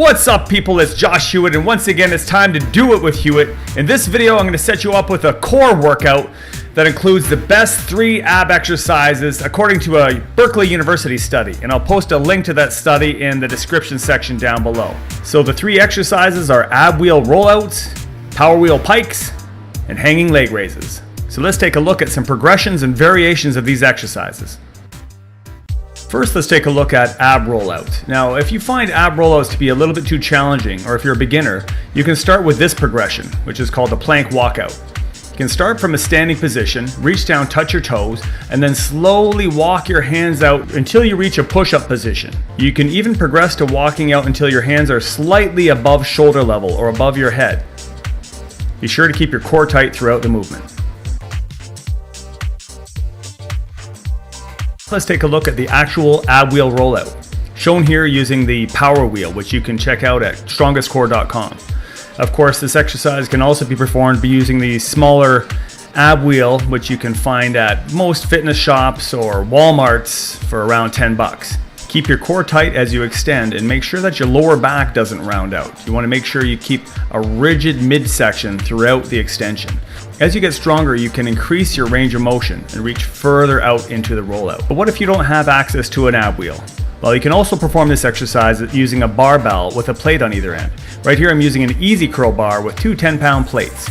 What's up, people? It's Josh Hewitt, and once again it's time to do it with Hewitt. In this video I'm going to set you up with a core workout that includes the best 3 ab exercises according to a Berkeley University study, and I'll post a link to that study in the description section down below. So the 3 exercises are ab wheel rollouts, power wheel pikes, and hanging leg raises. So let's take a look at some progressions and variations of these exercises. First, let's take a look at ab rollout. Now, if you find ab rollouts to be a little bit too challenging, or if you're a beginner, you can start with this progression, which is called the plank walkout. You can start from a standing position, reach down, touch your toes, and then slowly walk your hands out until you reach a push-up position. You can even progress to walking out until your hands are slightly above shoulder level or above your head. Be sure to keep your core tight throughout the movement. Let's take a look at the actual ab wheel rollout, shown here using the power wheel, which you can check out at strongestcore.com. Of course, this exercise can also be performed by using the smaller ab wheel, which you can find at most fitness shops or Walmarts for around 10 bucks. Keep your core tight as you extend and make sure that your lower back doesn't round out. You want to make sure you keep a rigid midsection throughout the extension. As you get stronger, you can increase your range of motion and reach further out into the rollout. But what if you don't have access to an ab wheel? Well, you can also perform this exercise using a barbell with a plate on either end. Right here I'm using an easy curl bar with 2 10-pound plates.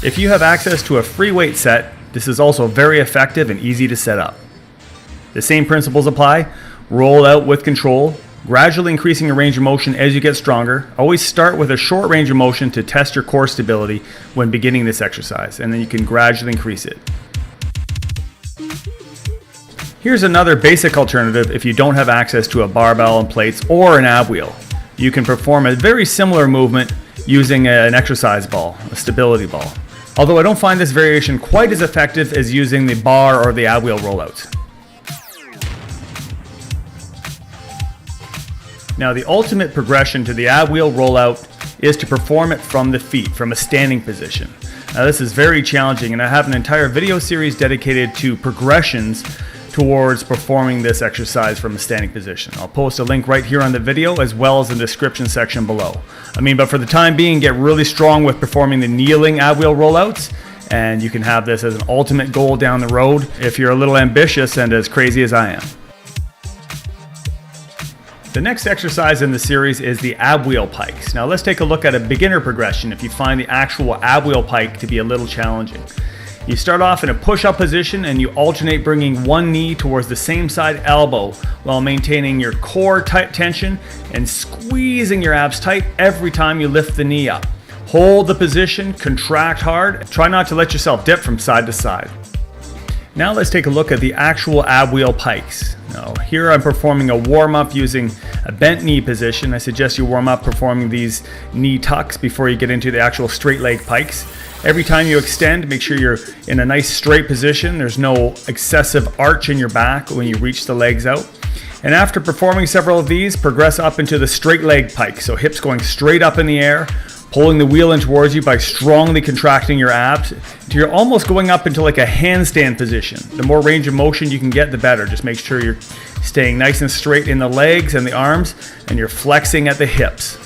If you have access to a free weight set, this is also very effective and easy to set up. The same principles apply. Roll out with control, gradually increasing your range of motion as you get stronger. Always start with a short range of motion to test your core stability when beginning this exercise, and then you can gradually increase it. Here's another basic alternative if you don't have access to a barbell and plates or an ab wheel. You can perform a very similar movement using an exercise ball, a stability ball. Although I don't find this variation quite as effective as using the bar or the ab wheel rollouts. Now, the ultimate progression to the ab wheel rollout is to perform it from the feet, from a standing position. Now, this is very challenging, and I have an entire video series dedicated to progressions towards performing this exercise from a standing position. I'll post a link right here on the video as well as in the description section below. But for the time being, get really strong with performing the kneeling ab wheel rollouts, and you can have this as an ultimate goal down the road if you're a little ambitious and as crazy as I am. The next exercise in the series is the ab wheel pikes. Now let's take a look at a beginner progression if you find the actual ab wheel pike to be a little challenging. You start off in a push-up position and you alternate bringing one knee towards the same side elbow while maintaining your core tight tension and squeezing your abs tight every time you lift the knee up. Hold the position, contract hard, try not to let yourself dip from side to side. Now let's take a look at the actual ab wheel pikes. Now here I'm performing a warm-up using a bent knee position. I suggest you warm up performing these knee tucks before you get into the actual straight leg pikes. Every time you extend, make sure you're in a nice straight position. There's no excessive arch in your back when you reach the legs out. And after performing several of these, progress up into the straight leg pike. So hips going straight up in the air, pulling the wheel in towards you by strongly contracting your abs until you're almost going up into like a handstand position. The more range of motion you can get, the better. Just make sure you're staying nice and straight in the legs and the arms, and you're flexing at the hips.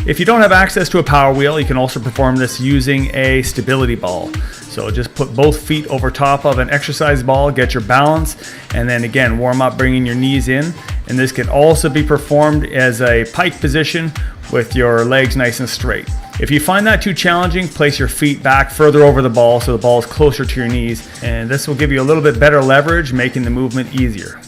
If you don't have access to a power wheel, you can also perform this using a stability ball. So just put both feet over top of an exercise ball, get your balance, and then again warm up bringing your knees in. And this can also be performed as a pike position with your legs nice and straight. If you find that too challenging, place your feet back further over the ball so the ball is closer to your knees, and this will give you a little bit better leverage, making the movement easier.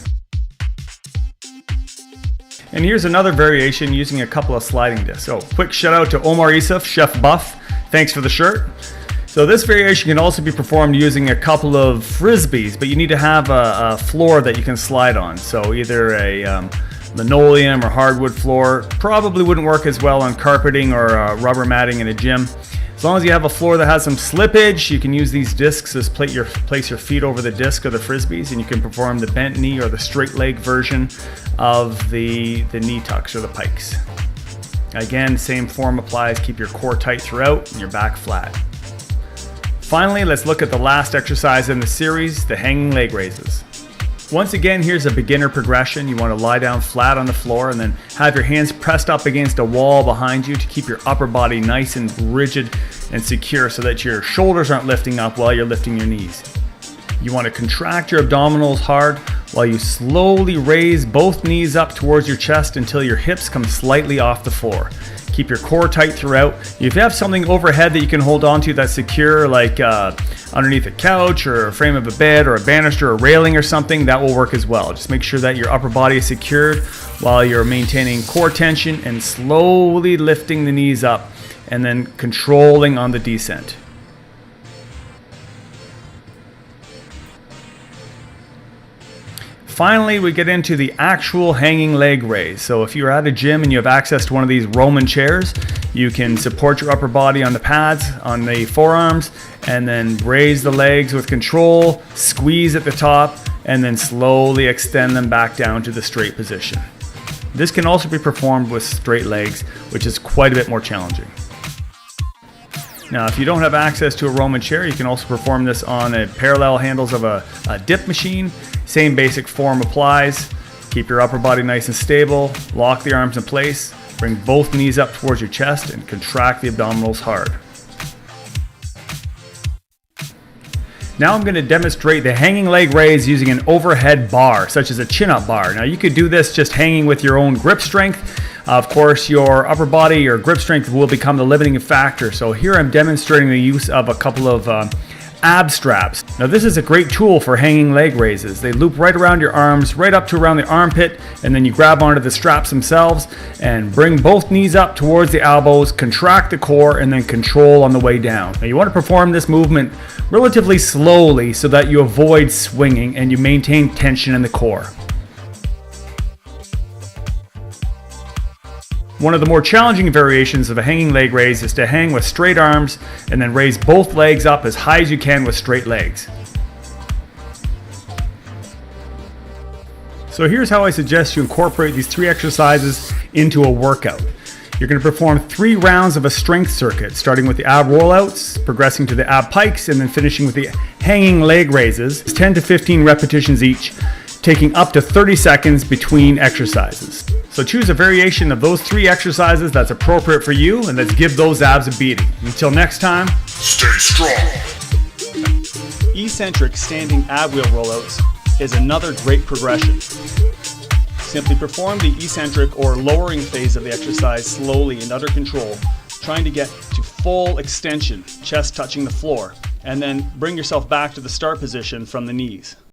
And here's another variation using a couple of sliding discs. So quick shout out to Omar Isuf, Chef Buff. Thanks for the shirt. So this variation can also be performed using a couple of frisbees, but you need to have a floor that you can slide on. So either a linoleum or hardwood floor. Probably wouldn't work as well on carpeting or rubber matting in a gym. As long as you have a floor that has some slippage, you can use these discs as place your feet over the disc of the frisbees, and you can perform the bent knee or the straight leg version of the knee tucks or the pikes. Again, same form applies. Keep your core tight throughout and your back flat. Finally, let's look at the last exercise in the series, the hanging leg raises. Once again, here's a beginner progression. You want to lie down flat on the floor and then have your hands pressed up against a wall behind you to keep your upper body nice and rigid and secure so that your shoulders aren't lifting up while you're lifting your knees. You want to contract your abdominals hard while you slowly raise both knees up towards your chest until your hips come slightly off the floor. Keep your core tight throughout. If you have something overhead that you can hold on to that's secure, like underneath a couch or a frame of a bed or a banister or railing or something, that will work as well. Just make sure that your upper body is secured while you're maintaining core tension and slowly lifting the knees up and then controlling on the descent. Finally, we get into the actual hanging leg raise. So if you're at a gym and you have access to one of these Roman chairs, you can support your upper body on the pads, on the forearms, and then raise the legs with control, squeeze at the top, and then slowly extend them back down to the straight position. This can also be performed with straight legs, which is quite a bit more challenging. Now, if you don't have access to a Roman chair, you can also perform this on a parallel handles of a dip machine. Same basic form applies. Keep your upper body nice and stable, lock the arms in place, bring both knees up towards your chest and contract the abdominals hard. Now I'm going to demonstrate the hanging leg raise using an overhead bar, such as a chin-up bar. Now you could do this just hanging with your own grip strength. Of course, your upper body, your grip strength will become the limiting factor. So here I'm demonstrating the use of a couple of ab straps. Now this is a great tool for hanging leg raises. They loop right around your arms, right up to around the armpit, and then you grab onto the straps themselves and bring both knees up towards the elbows, contract the core, and then control on the way down. Now you want to perform this movement relatively slowly so that you avoid swinging and you maintain tension in the core. One of the more challenging variations of a hanging leg raise is to hang with straight arms and then raise both legs up as high as you can with straight legs. So here's how I suggest you incorporate these 3 exercises into a workout. You're going to perform 3 rounds of a strength circuit, starting with the ab rollouts, progressing to the ab pikes, and then finishing with the hanging leg raises. It's 10 to 15 repetitions each, taking up to 30 seconds between exercises. So choose a variation of those 3 exercises that's appropriate for you, and let's give those abs a beating. Until next time, stay strong. Eccentric standing ab wheel rollouts is another great progression. Simply perform the eccentric or lowering phase of the exercise slowly and under control, trying to get to full extension, chest touching the floor, and then bring yourself back to the start position from the knees.